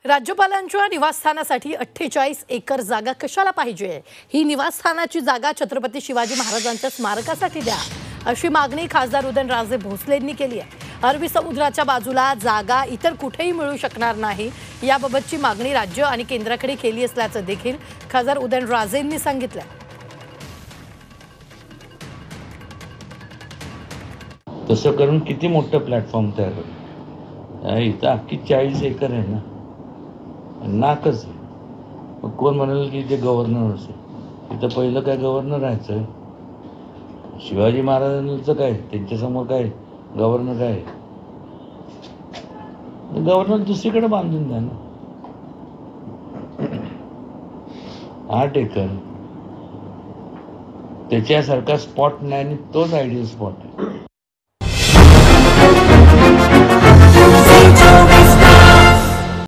राज्यपालांच्या निवासस्थानासाठी 48 एकर जागा कशाला पाहिजे? ही निवासस्थानाची जागा छत्रपती शिवाजी महाराजांच्या स्मारकासाठी द्या, अशी मागणी खासदार उदयनराजे भोसलेंनी केली आहे. अरबी समुद्राच्या बाजूला जागा इतर कुठेही मिळू शकणार नाही, याबाबतची मागणी राज्य आणि केंद्राकडे केली असल्याचं देखील खासदार उदयनराजेंनी सांगितलं. तसं करून किती मोठं प्लॅटफॉर्म तयार होईल. इथं अख्खी 40 एकर आहे ना, नाकच आहे. मग कोण म्हणाल की ते गव्हर्नर असेल? इथं पहिलं काय गव्हर्नर राहायचं? शिवाजी महाराजांचं काय, त्यांच्यासमोर काय गव्हर्नर काय? गव्हर्नर दुसरीकडे बांधून द्या ना. 8 एकर त्याच्यासारखा स्पॉट नाही आणि तोच आयडियल स्पॉट आहे.